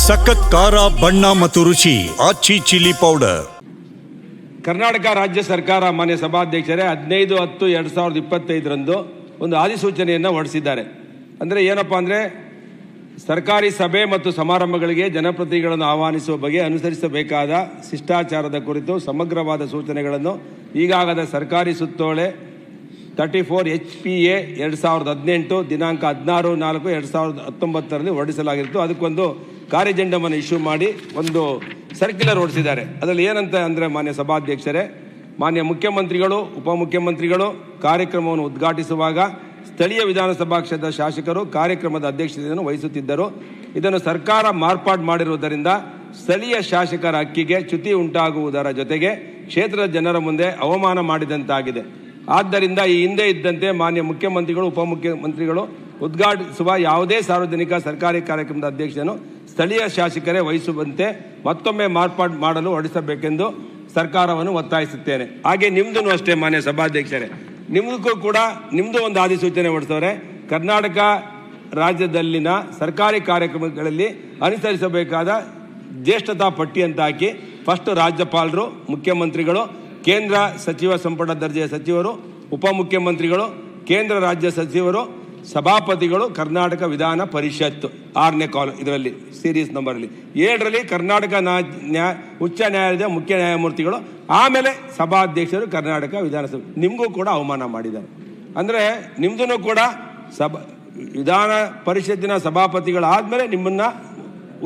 ಸಖತ್ ಖಾರ ಬಣ್ಣ ಮತ್ತು ರುಚಿ ಆಚಿ ಚಿಲ್ಲಿ ಪೌಡರ್. ಕರ್ನಾಟಕ ರಾಜ್ಯ ಸರ್ಕಾರ ಮಾನ್ಯ ಸಭಾಧ್ಯಕ್ಷರೇ 15/10/2025 ಒಂದು ಅಧಿಸೂಚನೆಯನ್ನು ಹೊರಡಿಸಿದ್ದಾರೆ. ಅಂದರೆ ಏನಪ್ಪ ಅಂದರೆ ಸರ್ಕಾರಿ ಸಭೆ ಮತ್ತು ಸಮಾರಂಭಗಳಿಗೆ ಜನಪ್ರತಿನಿಧಿಗಳನ್ನು ಆಹ್ವಾನಿಸುವ ಬಗ್ಗೆ ಅನುಸರಿಸಬೇಕಾದ ಶಿಷ್ಟಾಚಾರದ ಕುರಿತು ಸಮಗ್ರವಾದ ಸೂಚನೆಗಳನ್ನು ಈಗಾಗಲೇ ಸರ್ಕಾರಿ ಸುತ್ತೋಲೆ 34 HPA 2018 ದಿನಾಂಕ 16/4/2019 ಹೊರಡಿಸಲಾಗಿತ್ತು. ಅದಕ್ಕೊಂದು ಕಾರ್ಯಜೆಂಡವನ್ನು ಇಶ್ಯೂ ಮಾಡಿ ಒಂದು ಸರ್ಕ್ಯುಲರ್ ಹೊರಡಿಸಿದ್ದಾರೆ. ಅದರಲ್ಲಿ ಏನಂತ ಅಂದರೆ ಮಾನ್ಯ ಸಭಾಧ್ಯಕ್ಷರೇ, ಮಾನ್ಯ ಮುಖ್ಯಮಂತ್ರಿಗಳು ಉಪಮುಖ್ಯಮಂತ್ರಿಗಳು ಕಾರ್ಯಕ್ರಮವನ್ನು ಉದ್ಘಾಟಿಸುವಾಗ ಸ್ಥಳೀಯ ವಿಧಾನಸಭಾ ಕ್ಷೇತ್ರದ ಶಾಸಕರು ಕಾರ್ಯಕ್ರಮದ ಅಧ್ಯಕ್ಷತೆಯನ್ನು ವಹಿಸುತ್ತಿದ್ದರು. ಇದನ್ನು ಸರ್ಕಾರ ಮಾರ್ಪಾಡು ಮಾಡಿರುವುದರಿಂದ ಸ್ಥಳೀಯ ಶಾಸಕರ ಹಕ್ಕಿಗೆ ಚ್ಯುತಿ ಉಂಟಾಗುವುದರ ಜೊತೆಗೆ ಕ್ಷೇತ್ರದ ಜನರ ಮುಂದೆ ಅವಮಾನ ಮಾಡಿದಂತಾಗಿದೆ. ಆದ್ದರಿಂದ ಈ ಹಿಂದೆ ಇದ್ದಂತೆ ಮಾನ್ಯ ಮುಖ್ಯಮಂತ್ರಿಗಳು ಉಪಮುಖ್ಯಮಂತ್ರಿಗಳು ಉದ್ಘಾಟಿಸುವ ಯಾವುದೇ ಸಾರ್ವಜನಿಕ ಸರ್ಕಾರಿ ಕಾರ್ಯಕ್ರಮದ ಅಧ್ಯಕ್ಷತೆಯನ್ನು ಸ್ಥಳೀಯ ಶಾಸಕರೇ ವಹಿಸುವಂತೆ ಮತ್ತೊಮ್ಮೆ ಮಾರ್ಪಾಡು ಮಾಡಲು ಹೊರಡಿಸಬೇಕೆಂದು ಸರ್ಕಾರವನ್ನು ಒತ್ತಾಯಿಸುತ್ತೇನೆ. ಹಾಗೆ ನಿಮ್ಮದೂ ಅಷ್ಟೇ ಮಾನ್ಯ ಸಭಾಧ್ಯಕ್ಷರೇ, ನಿಮ್ಮದಕ್ಕೂ ಕೂಡ ನಿಮ್ಮದು ಒಂದು ಅಧಿಸೂಚನೆ ಹೊರಡಿಸೋರೆ. ಕರ್ನಾಟಕ ರಾಜ್ಯದಲ್ಲಿನ ಸರ್ಕಾರಿ ಕಾರ್ಯಕ್ರಮಗಳಲ್ಲಿ ಅನುಸರಿಸಬೇಕಾದ ಜ್ಯೇಷ್ಠತಾ ಪಟ್ಟಿ ಅಂತ ಹಾಕಿ ಫಸ್ಟ್ ರಾಜ್ಯಪಾಲರು, ಮುಖ್ಯಮಂತ್ರಿಗಳು, ಕೇಂದ್ರ ಸಚಿವ ಸಂಪುಟ ದರ್ಜೆಯ ಸಚಿವರು, ಉಪಮುಖ್ಯಮಂತ್ರಿಗಳು, ಕೇಂದ್ರ ರಾಜ್ಯ ಸಚಿವರು, ಸಭಾಪತಿಗಳು, ಕರ್ನಾಟಕ ವಿಧಾನ ಪರಿಷತ್ತು 6ನೇ ಕಾಲಮ್ ಇದರಲ್ಲಿ ಸೀರೀಸ್ ನಂಬರಲ್ಲಿ 7ರಲ್ಲಿ ಕರ್ನಾಟಕ ಉಚ್ಚ ನ್ಯಾಯಾಲಯದ ಮುಖ್ಯ ನ್ಯಾಯಮೂರ್ತಿಗಳು, ಆಮೇಲೆ ಸಭಾಧ್ಯಕ್ಷರು ಕರ್ನಾಟಕ ವಿಧಾನಸಭೆ. ನಿಮಗೂ ಕೂಡ ಅವಮಾನ ಮಾಡಿದ್ದಾರೆ. ಅಂದರೆ ನಿಮ್ಮದೂ ಕೂಡ ವಿಧಾನ ಪರಿಷತ್ತಿನ ಸಭಾಪತಿಗಳಾದಮೇಲೆ ನಿಮ್ಮನ್ನು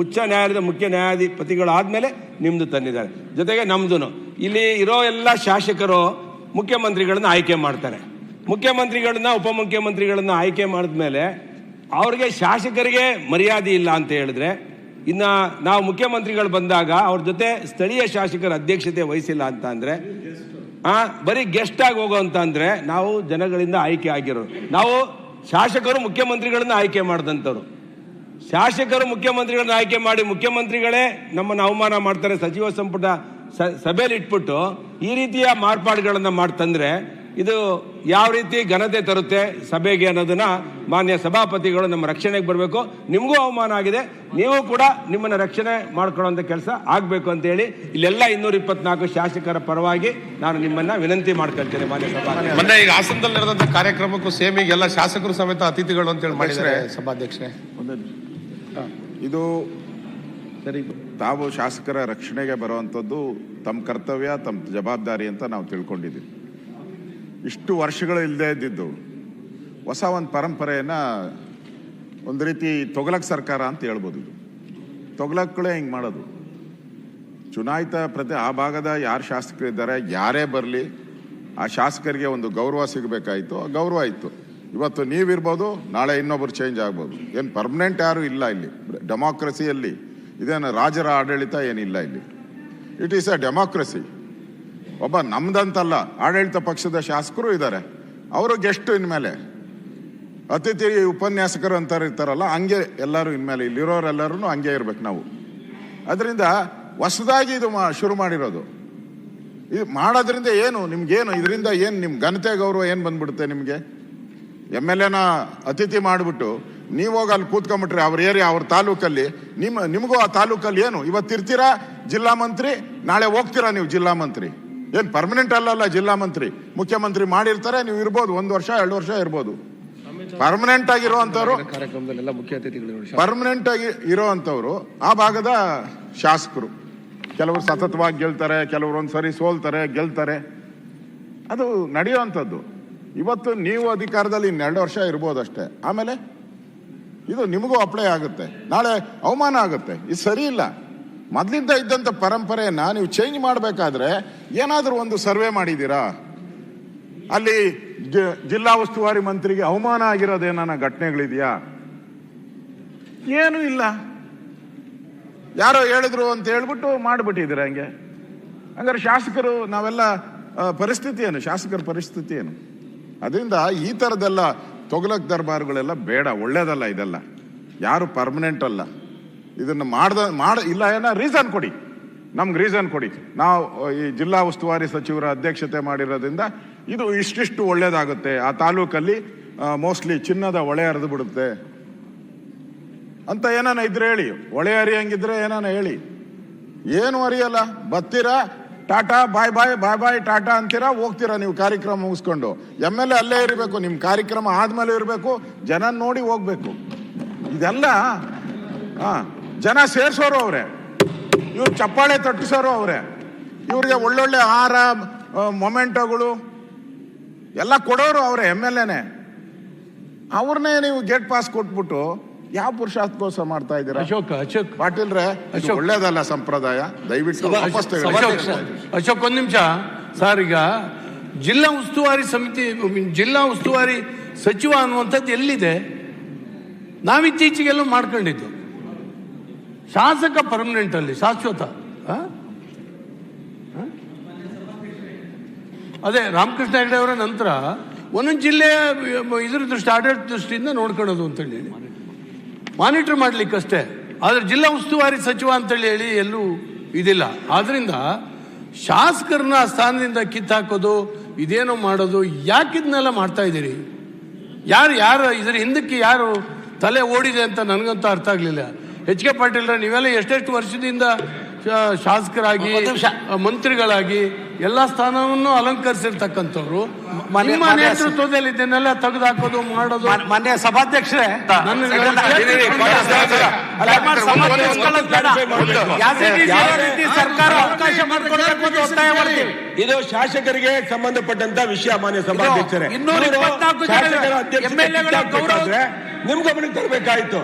ಉಚ್ಚ ನ್ಯಾಯಾಲಯದ ಮುಖ್ಯ ನ್ಯಾಯಾಧಿಪತಿಗಳಾದಮೇಲೆ ನಿಮ್ಮದು ತಂದಿದ್ದಾರೆ. ಜೊತೆಗೆ ನಮ್ಮದು ಇಲ್ಲಿ ಇರೋ ಎಲ್ಲ ಶಾಸಕರು ಮುಖ್ಯಮಂತ್ರಿಗಳನ್ನ ಆಯ್ಕೆ ಮಾಡ್ತಾರೆ. ಮುಖ್ಯಮಂತ್ರಿಗಳನ್ನ ಉಪಮುಖ್ಯಮಂತ್ರಿಗಳನ್ನ ಆಯ್ಕೆ ಮಾಡಿದ್ಮೇಲೆ ಅವ್ರಿಗೆ ಶಾಸಕರಿಗೆ ಮರ್ಯಾದೆ ಇಲ್ಲ ಅಂತ ಹೇಳಿದ್ರೆ, ಇನ್ನು ನಾವು ಮುಖ್ಯಮಂತ್ರಿಗಳು ಬಂದಾಗ ಅವ್ರ ಜೊತೆ ಸ್ಥಳೀಯ ಶಾಸಕರ ಅಧ್ಯಕ್ಷತೆ ವಹಿಸಿಲ್ಲ ಅಂತ ಅಂದರೆ ಬರೀ ಗೆಸ್ಟ್ ಆಗಿ ಹೋಗೋ ಅಂತ ಅಂದರೆ ನಾವು ಜನಗಳಿಂದ ಆಯ್ಕೆ ಆಗಿರೋರು. ನಾವು ಶಾಸಕರು ಮುಖ್ಯಮಂತ್ರಿಗಳನ್ನ ಆಯ್ಕೆ ಮಾಡಿದಂಥವ್ರು. ಶಾಸಕರು ಮುಖ್ಯಮಂತ್ರಿಗಳನ್ನ ಆಯ್ಕೆ ಮಾಡಿ ಮುಖ್ಯಮಂತ್ರಿಗಳೇ ನಮ್ಮನ್ನು ಅವಮಾನ ಮಾಡ್ತಾರೆ. ಸಚಿವ ಸಂಪುಟ ಸಭೆಯಲ್ಲಿ ಇಟ್ಬಿಟ್ಟು ಈ ರೀತಿಯ ಮಾರ್ಪಾಡುಗಳನ್ನು ಮಾಡ್ತಂದ್ರೆ ಇದು ಯಾವ ರೀತಿ ಘನತೆ ತರುತ್ತೆ ಸಭೆಗೆ ಅನ್ನೋದನ್ನ ಮಾನ್ಯ ಸಭಾಪತಿಗಳು ನಮ್ಮ ರಕ್ಷಣೆಗೆ ಬರಬೇಕು. ನಿಮಗೂ ಅವಮಾನ ಆಗಿದೆ, ನೀವು ಕೂಡ ನಿಮ್ಮನ್ನು ರಕ್ಷಣೆ ಮಾಡ್ಕೊಳ್ಳೋಂಥ ಕೆಲಸ ಆಗಬೇಕು ಅಂತೇಳಿ ಇಲ್ಲೆಲ್ಲ 224 ಶಾಸಕರ ಪರವಾಗಿ ನಾನು ನಿಮ್ಮನ್ನು ವಿನಂತಿ ಮಾಡ್ಕೊಳ್ತೇನೆ ಮಾನ್ಯ ಸಭಾಧ್ಯಕ್ಷ. ಮೊನ್ನೆ ಈಗ ಹಾಸನದಲ್ಲಿ ನಡೆದಂಥ ಕಾರ್ಯಕ್ರಮಕ್ಕೂ ಸೇಮ್ ಈಗ ಎಲ್ಲ ಶಾಸಕರು ಸಮೇತ ಅತಿಥಿಗಳು ಅಂತೇಳಿ ಮಾಡಿದರೆ ಸಭಾಧ್ಯಕ್ಷರೇ, ಇದು ಸರಿ, ತಾವು ಶಾಸಕರ ರಕ್ಷಣೆಗೆ ಬರುವಂಥದ್ದು ತಮ್ಮ ಕರ್ತವ್ಯ, ತಮ್ಮ ಜವಾಬ್ದಾರಿ ಅಂತ ನಾವು ತಿಳ್ಕೊಂಡಿದ್ದೀವಿ. ಇಷ್ಟು ವರ್ಷಗಳು ಇಲ್ಲದೆ ಇದ್ದಿದ್ದು ಹೊಸ ಒಂದು ಪರಂಪರೆಯನ್ನು ಒಂದು ರೀತಿ ತೊಗಲಕ್ ಸರ್ಕಾರ ಅಂತ ಹೇಳ್ಬೋದು. ಇದು ತೊಗಲಕ್ಕಳೇ ಹಿಂಗೆ ಮಾಡೋದು. ಚುನಾಯಿತ ಆ ಭಾಗದ ಯಾರು ಶಾಸಕರಿದ್ದಾರೆ, ಯಾರೇ ಬರಲಿ ಆ ಶಾಸಕರಿಗೆ ಒಂದು ಗೌರವ ಸಿಗಬೇಕಾಯಿತು, ಆ ಗೌರವ ಇತ್ತು. ಇವತ್ತು ನೀವಿರ್ಬೋದು, ನಾಳೆ ಇನ್ನೊಬ್ಬರು ಚೇಂಜ್ ಆಗ್ಬೋದು. ಏನು ಪರ್ಮನೆಂಟ್ ಯಾರು ಇಲ್ಲ ಇಲ್ಲಿ. ಡೆಮಾಕ್ರಸಿಯಲ್ಲಿ ಇದೇನು ರಾಜರ ಆಡಳಿತ ಏನಿಲ್ಲ ಇಲ್ಲಿ. It is a democracy. ಒಬ್ಬ ನಮ್ದಂತಲ್ಲ, ಆಡಳಿತ ಪಕ್ಷದ ಶಾಸಕರು ಇದ್ದಾರೆ, ಅವರು ಗೆಸ್ಟ್ ಇನ್ಮೇಲೆ ಅತಿಥಿ ಉಪನ್ಯಾಸಕರು ಅಂತ ಇರ್ತಾರಲ್ಲ, ಹಂಗೆ ಎಲ್ಲರೂ ಇನ್ಮೇಲೆ ಇಲ್ಲಿರೋರೆಲ್ಲರೂ ಹಂಗೆ ಇರ್ಬೇಕು ನಾವು. ಅದರಿಂದ ಹೊಸದಾಗಿ ಇದು ಶುರು ಮಾಡಿರೋದು. ಇದು ಮಾಡೋದ್ರಿಂದ ಏನು ನಿಮ್ಗೇನು, ಇದರಿಂದ ಏನು ನಿಮ್ಮ ಘನತೆ ಗೌರವ ಏನು ಬಂದ್ಬಿಡುತ್ತೆ ನಿಮಗೆ? MLAನ ಅತಿಥಿ ಮಾಡಿಬಿಟ್ಟು ನೀವು ಹೋಗಿ ಅಲ್ಲಿ ಕೂತ್ಕೊಂಡ್ಬಿಟ್ರೆ ಅವ್ರ ಏರಿಯಾ, ಅವ್ರ ತಾಲೂಕಲ್ಲಿ ನಿಮಗೂ ಆ ತಾಲೂಕಲ್ಲಿ ಏನು ಇವತ್ತಿರ್ತೀರಾ ಜಿಲ್ಲಾ ಮಂತ್ರಿ, ನಾಳೆ ಹೋಗ್ತೀರಾ ನೀವು ಜಿಲ್ಲಾ ಮಂತ್ರಿ. ಏನು ಪರ್ಮನೆಂಟ್ ಅಲ್ಲಲ್ಲ ಜಿಲ್ಲಾ ಮಂತ್ರಿ, ಮುಖ್ಯಮಂತ್ರಿ ಮಾಡಿರ್ತಾರೆ, ನೀವು ಇರ್ಬೋದು 1 ವರ್ಷ 2 ವರ್ಷ ಇರ್ಬೋದು. ಪರ್ಮನೆಂಟ್ ಆಗಿರುವಂಥವ್ರು, ಪರ್ಮನೆಂಟ್ ಆಗಿ ಇರೋವಂಥವ್ರು ಆ ಭಾಗದ ಶಾಸಕರು. ಕೆಲವರು ಸತತವಾಗಿ ಗೆಲ್ತಾರೆ, ಕೆಲವರು ಒಂದ್ಸರಿ ಸೋಲ್ತಾರೆ, ಗೆಲ್ತಾರೆ. ಅದು ನಡೆಯುವಂಥದ್ದು. ಇವತ್ತು ನೀವು ಅಧಿಕಾರದಲ್ಲಿ 2 ವರ್ಷ ಇರ್ಬೋದು ಅಷ್ಟೇ, ಆಮೇಲೆ ಇದು ನಿಮಗೂ ಅಪ್ಲೈ ಆಗುತ್ತೆ, ನಾಳೆ ಅವಮಾನ ಆಗುತ್ತೆ. ಇದು ಸರಿ ಇಲ್ಲ. ಮೊದಲಿಂದ ಇದ್ದಂಥ ಪರಂಪರೆಯನ್ನು ನೀವು ಚೇಂಜ್ ಮಾಡಬೇಕಾದ್ರೆ ಏನಾದರೂ ಒಂದು ಸರ್ವೆ ಮಾಡಿದ್ದೀರಾ? ಅಲ್ಲಿ ಜಿಲ್ಲಾ ಉಸ್ತುವಾರಿ ಮಂತ್ರಿಗೆ ಅವಮಾನ ಆಗಿರೋದೇನ ಘಟನೆಗಳಿದೆಯಾ? ಏನೂ ಇಲ್ಲ. ಯಾರೋ ಹೇಳಿದ್ರು ಅಂತ ಹೇಳ್ಬಿಟ್ಟು ಮಾಡಿಬಿಟ್ಟಿದ್ದೀರಾ ಹಂಗೆ. ಹಂಗಾರೆ ಶಾಸಕರು ನಾವೆಲ್ಲ ಪರಿಸ್ಥಿತಿ ಏನು, ಶಾಸಕರ ಪರಿಸ್ಥಿತಿ ಏನು? ಅದರಿಂದ ಈ ಥರದ್ದೆಲ್ಲ ತೊಗಲಕ್ ದರ್ಬಾರ್ಗಳೆಲ್ಲ ಬೇಡ, ಒಳ್ಳೇದಲ್ಲ ಇದೆಲ್ಲ. ಯಾರು ಪರ್ಮನೆಂಟ್ ಅಲ್ಲ. ಇದನ್ನು ಇಲ್ಲ ಏನೋ ರೀಸನ್ ಕೊಡಿ, ನಮ್ಗೆ ರೀಸನ್ ಕೊಡಿ. ನಾವು ಈ ಜಿಲ್ಲಾ ಉಸ್ತುವಾರಿ ಸಚಿವರ ಅಧ್ಯಕ್ಷತೆ ಮಾಡಿರೋದ್ರಿಂದ ಇದು ಇಷ್ಟಿಷ್ಟು ಒಳ್ಳೇದಾಗುತ್ತೆ, ಆ ತಾಲೂಕಲ್ಲಿ ಮೋಸ್ಟ್ಲಿ ಚಿನ್ನದ ಹೊಳೆ ಹರಿದು ಬಿಡುತ್ತೆ ಅಂತ ಏನಾನ ಇದ್ರೆ ಹೇಳಿ, ಹೊಳೆ ಹರಿಯಂಗಿದ್ರೆ ಏನಾನ ಹೇಳಿ. ಏನು ಹರಿಯಲ್ಲ, ಬರ್ತೀರಾ ಟಾಟಾ ಬಾಯ್ ಬಾಯ್ ಬಾಯ್ ಬಾಯ್ ಟಾಟಾ ಅಂತೀರಾ, ಹೋಗ್ತೀರಾ ನೀವು ಕಾರ್ಯಕ್ರಮ ಮುಗಿಸ್ಕೊಂಡು. MLA ಅಲ್ಲೇ ಇರಬೇಕು, ನಿಮ್ಮ ಕಾರ್ಯಕ್ರಮ ಆದ್ಮೇಲೆ ಇರಬೇಕು, ಜನ ನೋಡಿ ಹೋಗ್ಬೇಕು. ಇದೆಲ್ಲ ಜನ ಸೇರ್ಸೋರು ಅವ್ರೆ, ಇವ್ರು ಚಪ್ಪಾಳೆ ತಟ್ಟಿಸೋರು ಅವ್ರೆ, ಇವ್ರಿಗೆ ಒಳ್ಳೊಳ್ಳೆ ಆಹಾರ ಮೊಮೆಂಟೋಗಳು ಎಲ್ಲ ಕೊಡೋರು ಅವ್ರೆ. MLAನೇ ಅವ್ರನ್ನೇ ನೀವು ಗೇಟ್ ಪಾಸ್ ಕೊಟ್ಬಿಟ್ಟು ಯಾವ ಪುರುಷಾರ್ಥಕೋಸ ಮಾಡ್ತಾ ಇದ್ದೀರಾ? ಅಶೋಕ್ ಪಾಟೀಲ್ರೆ, ಒಳ್ಳೇದಲ್ಲ ಸಂಪ್ರದಾಯ, ದಯವಿಟ್ಟು ಅಶೋಕ್ ಒಂದ್ ನಿಮಿಷ ಸರ್. ಈಗ ಜಿಲ್ಲಾ ಉಸ್ತುವಾರಿ ಸಮಿತಿ, ಜಿಲ್ಲಾ ಉಸ್ತುವಾರಿ ಸಚಿವ ಅನ್ನುವಂಥದ್ದು ಎಲ್ಲಿದೆ? ನಾವಿತ್ತೀಚೆಗೆಲ್ಲ ಮಾಡ್ಕೊಂಡಿದ್ದು ಶಾಸಕ ಪರ್ಮನೆಂಟ್ ಅಲ್ಲಿ ಶಾಶ್ವತ. ಅದೇ ರಾಮಕೃಷ್ಣ ಹೆಗಡೆ ಅವರ ನಂತರ ಒಂದೊಂದು ಜಿಲ್ಲೆಯ ಇದ್ರ ದೃಷ್ಟಿ, ಆಡಳಿತ ದೃಷ್ಟಿಯಿಂದ ನೋಡ್ಕೊಳ್ಳೋದು ಅಂತೇಳಿ ಮಾನಿಟರ್ ಮಾಡ್ಲಿಕ್ಕಷ್ಟೇ. ಆದರೆ ಜಿಲ್ಲಾ ಉಸ್ತುವಾರಿ ಸಚಿವ ಅಂತೇಳಿ ಹೇಳಿ ಎಲ್ಲೂ ಇದಿಲ್ಲ. ಆದ್ರಿಂದ ಶಾಸಕರನ್ನ ಸ್ಥಾನದಿಂದ ಕಿತ್ತಾಕೋದು, ಇದೇನೋ ಮಾಡೋದು, ಯಾಕಿದ್ನೆಲ್ಲ ಮಾಡ್ತಾ ಇದ್ದೀರಿ? ಯಾರು ಇದ್ರ ಹಿಂದಕ್ಕೆ ಯಾರು ತಲೆ ಓಡಿದೆ ಅಂತ ನನಗಂತೂ ಅರ್ಥ ಆಗಲಿಲ್ಲ. H.K. ಪಾಟೀಲ್ರ, ನೀವೆಲ್ಲ ಎಷ್ಟೆಷ್ಟು ವರ್ಷದಿಂದ ಶಾಸಕರಾಗಿ ಮಂತ್ರಿಗಳಾಗಿ ಎಲ್ಲ ಸ್ಥಾನವನ್ನು ಅಲಂಕರಿಸಿರ್ತಕ್ಕಂಥವ್ರು, ನಿಮ್ಮ ನೇತೃತ್ವದಲ್ಲಿ ಇದನ್ನೆಲ್ಲ ತೆಗೆದುಹಾಕೋದು ಮಾಡೋದು. ಮಾನ್ಯ ಸಭಾಧ್ಯಕ್ಷರೇ, ಸರ್ಕಾರ ಅವಕಾಶ ಮಾಡಿಕೊಡಬೇಕು ಅಂತ ಒತ್ತಾಯ ಮಾಡ್ತೀವಿ. ಇದು ಶಾಸಕರಿಗೆ ಸಂಬಂಧಪಟ್ಟಂತ ವಿಷಯ. ಮಾನ್ಯ ಸಭಾಧ್ಯಕ್ಷರೇ, 224 ನಿಮ್ ಗಮನಕ್ಕೆ ತರಬೇಕಾಯ್ತು.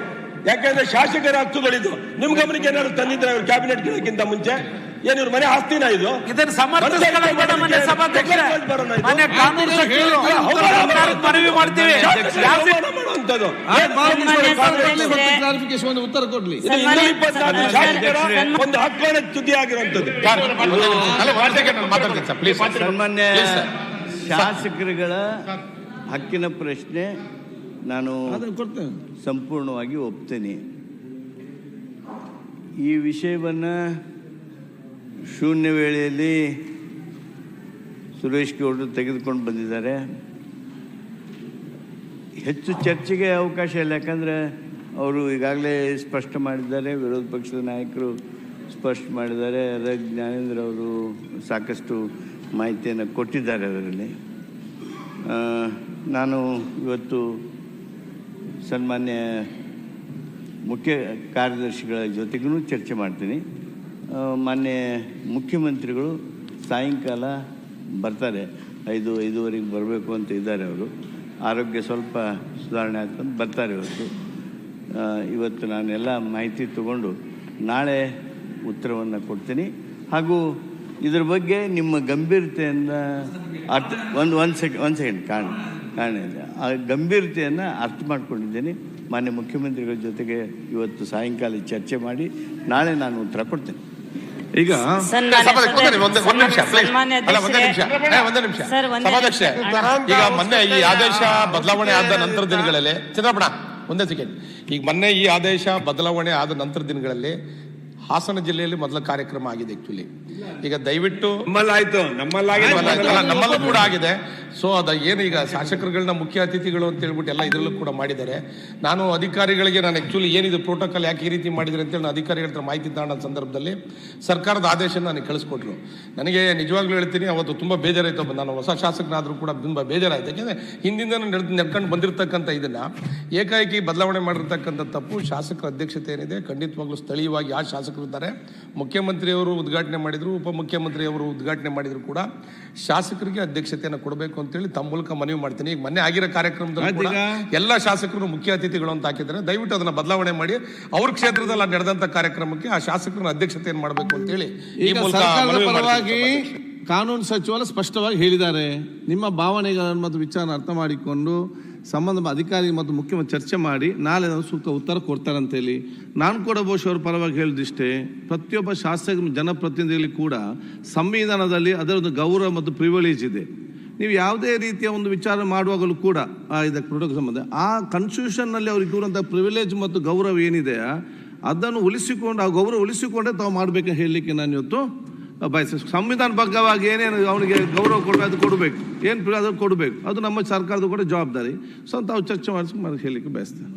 ಯಾಕಂದ್ರೆ ಶಾಸಕರ ಹಕ್ಕುಗಳಿದು ನಿಮ್ ಗಮನಕ್ಕೆ ಏನಾದ್ರು ತಂದಿದ್ರೆ ಅವ್ರ ಕ್ಯಾಬಿನೆಟ್ ಗಿಡಕ್ಕಿಂತ ಮುಂಚೆ ಏನು ಇವ್ರ ಮನೆ ಆಸ್ತಿನ ಇದು? ಇದನ್ನು ಸಮರ್ಥಿಸಿಕೊಳ್ಳೋಣ ಮಾನ್ಯ ಸಭಾಧ್ಯಕ್ಷರೇ. ಮಾನ್ಯ ಕಾನೂನು ಸಚಿವರು ಮನವಿ ಮಾಡ್ತೀವಿ. ಉತ್ತರ ಕೊಡ್ಲಿ. 224 ಶಾಸಕರ ಒಂದು ಹಕ್ಕುಗಳ ತುದಿ ಆಗಿರುವಂತದ್ದು. ಸನ್ಮಾನ್ಯ ಶಾಸಕರುಗಳ ಹಕ್ಕಿನ ಪ್ರಶ್ನೆ ನಾನು ಸಂಪೂರ್ಣವಾಗಿ ಒಪ್ತೇನೆ. ಈ ವಿಷಯವನ್ನು ಶೂನ್ಯ ವೇಳೆಯಲ್ಲಿ ಸುರೇಶ್ ಗೌಡರು ತೆಗೆದುಕೊಂಡು ಬಂದಿದ್ದಾರೆ. ಹೆಚ್ಚು ಚರ್ಚೆಗೆ ಅವಕಾಶ ಇಲ್ಲ, ಯಾಕಂದರೆ ಅವರು ಈಗಾಗಲೇ ಸ್ಪಷ್ಟ ಮಾಡಿದ್ದಾರೆ, ವಿರೋಧ ಪಕ್ಷದ ನಾಯಕರು ಸ್ಪಷ್ಟ ಮಾಡಿದ್ದಾರೆ, ಜ್ಞಾನೇಂದ್ರ ಅವರು ಸಾಕಷ್ಟು ಮಾಹಿತಿಯನ್ನು ಕೊಟ್ಟಿದ್ದಾರೆ ಅದರಲ್ಲಿ. ನಾನು ಇವತ್ತು ಸನ್ಮಾನ್ಯ ಮುಖ್ಯ ಕಾರ್ಯದರ್ಶಿಗಳ ಜೊತೆಗೂ ಚರ್ಚೆ ಮಾಡ್ತೀನಿ. ಮಾನ್ಯ ಮುಖ್ಯಮಂತ್ರಿಗಳು ಸಾಯಂಕಾಲ ಬರ್ತಾರೆ, 5:05 ಬರಬೇಕು ಅಂತ ಇದ್ದಾರೆ. ಅವರು ಆರೋಗ್ಯ ಸ್ವಲ್ಪ ಸುಧಾರಣೆ ಆಗ್ತಂತ ಬರ್ತಾರೆ ಇವತ್ತು ನಾನೆಲ್ಲ ಮಾಹಿತಿ ತಗೊಂಡು ನಾಳೆ ಉತ್ತರವನ್ನು ಕೊಡ್ತೀನಿ. ಹಾಗೂ ಇದ್ರ ಬಗ್ಗೆ ನಿಮ್ಮ ಗಂಭೀರತೆಯನ್ನು ಒಂದು ಸೆಕೆಂಡ್ ಕಾರಣ ಇದೆ. ಆ ಗಂಭೀರತೆಯನ್ನು ಅರ್ಥ ಮಾಡ್ಕೊಂಡಿದ್ದೇನೆ. ಮಾನ್ಯ ಮುಖ್ಯಮಂತ್ರಿಗಳ ಜೊತೆಗೆ ಇವತ್ತು ಸಾಯಂಕಾಲ ಚರ್ಚೆ ಮಾಡಿ ನಾಳೆ ನಾನು ಉತ್ತರ ಕೊಡ್ತೇನೆ. ಈಗ ಈಗ ಮೊನ್ನೆ ಈ ಆದೇಶ ಬದಲಾವಣೆ ಆದ ನಂತರ ದಿನಗಳಲ್ಲಿ ಚಂದ್ರಪ್ಪಣ ಒಂದೇ ಸೆಕೆಂಡ್, ಈಗ ಮೊನ್ನೆ ಈ ಆದೇಶ ಬದಲಾವಣೆ ಆದ ನಂತರ ದಿನಗಳಲ್ಲಿ ಹಾಸನ ಜಿಲ್ಲೆಯಲ್ಲಿ ಮೊದಲ ಕಾರ್ಯಕ್ರಮ ಆಗಿದೆ. ಆಕ್ಚುಲಿ ಈಗ ದಯವಿಟ್ಟು ನಮ್ಮಲ್ಲೂ ಕೂಡ ಆಗಿದೆ. ಸೊ ಅದ ಏನು ಈಗ ಶಾಸಕರುಗಳನ್ನ ಮುಖ್ಯ ಅತಿಥಿಗಳು ಅಂತ ಹೇಳ್ಬಿಟ್ಟು ಎಲ್ಲ ಇದರಲ್ಲೂ ಕೂಡ ಮಾಡಿದ್ದಾರೆ. ನಾನು ಅಧಿಕಾರಿಗಳಿಗೆ ಆಕ್ಚುಲಿ ಏನಿದೆ ಪ್ರೋಟೋಕಾಲ್ ಯಾಕೆ ಈ ರೀತಿ ಮಾಡಿದ್ರೆ ಅಂತೇಳಿ ನಾನು ಅಧಿಕಾರಿಗಳ ಹತ್ರ ಮಾಹಿತಿ ತಗೊಂಡ ಸಂದರ್ಭದಲ್ಲಿ ಸರ್ಕಾರದ ಆದೇಶ ನನಗೆ ಕಳಿಸ್ಕೊಟ್ರು. ನನಗೆ ನಿಜವಾಗ್ಲೂ ಹೇಳ್ತೀನಿ, ಅವತ್ತು ತುಂಬ ಬೇಜಾರಾಯ್ತು. ನಾನು ಹೊಸ ಶಾಸಕನಾದರೂ ಕೂಡ ತುಂಬ ಬೇಜಾರಾಯ್ತು. ಯಾಕೆಂದರೆ ಹಿಂದಿಂದ ನಡ್ಕೊಂಡು ಬಂದಿರತಕ್ಕಂಥ ಇದನ್ನ ಏಕಾಏಕಿ ಬದಲಾವಣೆ ಮಾಡಿರ್ತಕ್ಕಂಥ ತಪ್ಪು. ಶಾಸಕರ ಅಧ್ಯಕ್ಷತೆ ಏನಿದೆ ಖಂಡಿತವಾಗ್ಲೂ ಸ್ಥಳೀಯವಾಗಿ ಯಾವ ಶಾಸಕರು ಇದ್ದಾರೆ, ಮುಖ್ಯಮಂತ್ರಿಯವರು ಉದ್ಘಾಟನೆ ಮಾಡಿದ್ರು, ಉಪಮುಖ್ಯಮಂತ್ರಿಯವರು ಉದ್ಘಾಟನೆ ಮಾಡಿದ್ರು ಕೂಡ ಶಾಸಕರಿಗೆ ಅಧ್ಯಕ್ಷತೆಯನ್ನು ಕೊಡಬೇಕು ಅಂತೇಳಿ ತಮ್ಮ ಮೂಲಕ ಮನವಿ ಮಾಡ್ತೀನಿ. ಈಗ ಮೊನ್ನೆ ಆಗಿರೋ ಕಾರ್ಯಕ್ರಮದಲ್ಲಿ ಕೂಡ ಎಲ್ಲ ಶಾಸಕರು ಮುಖ್ಯ ಅತಿಥಿಗಳು ಅಂತ ಹಾಕಿದ್ದಾರೆ. ದಯವಿಟ್ಟು ಅದನ್ನ ಬದಲಾವಣೆ ಮಾಡಿ ಅವ್ರ ಕ್ಷೇತ್ರದಲ್ಲಿ ನಡೆದಂತ ಕಾರ್ಯಕ್ರಮಕ್ಕೆ ಆ ಶಾಸಕರನ್ನ ಅಧ್ಯಕ್ಷತೆಯನ್ನು ಮಾಡಬೇಕು ಅಂತೇಳಿ ಈ ಮೂಲಕ ಪರವಾಗಿ ಕಾನೂನು ಸಚಿವರು ಸ್ಪಷ್ಟವಾಗಿ ಹೇಳಿದ್ದಾರೆ. ನಿಮ್ಮ ಭಾವನೆಗಳನ್ನು ಮತ್ತು ವಿಚಾರ ಅರ್ಥ ಮಾಡಿಕೊಂಡು ಸಂಬಂಧ ಅಧಿಕಾರಿ ಮತ್ತು ಮುಖ್ಯಮಂತ್ರಿ ಚರ್ಚೆ ಮಾಡಿ ನಾಳೆ ಸೂಕ್ತ ಉತ್ತರ ಕೊಡ್ತಾರಂತೇಳಿ ನಾನು ಕೂಡ ಬಹುಶಃ ಅವ್ರ ಪರವಾಗಿ ಹೇಳಿದಿಷ್ಟೇ. ಪ್ರತಿಯೊಬ್ಬ ಶಾಸಕ ಜನಪ್ರತಿನಿಧಿಯಲ್ಲಿ ಕೂಡ ಸಂವಿಧಾನದಲ್ಲಿ ಅದರದ್ದು ಗೌರವ ಮತ್ತು ಪ್ರಿವಿಲೇಜ್ ಇದೆ. ನೀವು ಯಾವುದೇ ರೀತಿಯ ಒಂದು ವಿಚಾರ ಮಾಡುವಾಗಲೂ ಕೂಡ ಇದಕ್ಕೆ ಪ್ರೋಟೋಕಾಲ್ ಸಂಬಂಧ ಆ ಕಾನ್ಸ್ಟಿಟ್ಯೂಷನ್ನಲ್ಲಿ ಅವ್ರಿಗೆ ಇರುವಂಥ ಪ್ರಿವಿಲೇಜ್ ಮತ್ತು ಗೌರವ ಏನಿದೆ ಅದನ್ನು ಉಳಿಸಿಕೊಂಡು ಆ ಗೌರವ ಉಳಿಸಿಕೊಂಡೇ ತಾವು ಮಾಡಬೇಕಂತ ಹೇಳಲಿಕ್ಕೆ ನಾನು ಇವತ್ತು ಬಯಸ. ಸಂವಿಧಾನ ಬಗ್ಗವಾಗಿ ಏನೇನು ಅವನಿಗೆ ಗೌರವ ಕೊಡಬೇಕು ಅದು ಕೊಡಬೇಕು, ಏನು ಅದು ಕೊಡಬೇಕು, ಅದು ನಮ್ಮ ಸರ್ಕಾರದ ಕೂಡ ಜವಾಬ್ದಾರಿ. ಸೊ ತಾವು ಚರ್ಚೆ ಮಾಡಿಸಿ ಹೇಳಲಿಕ್ಕೆ ಬಯಸ್ತೇನೆ.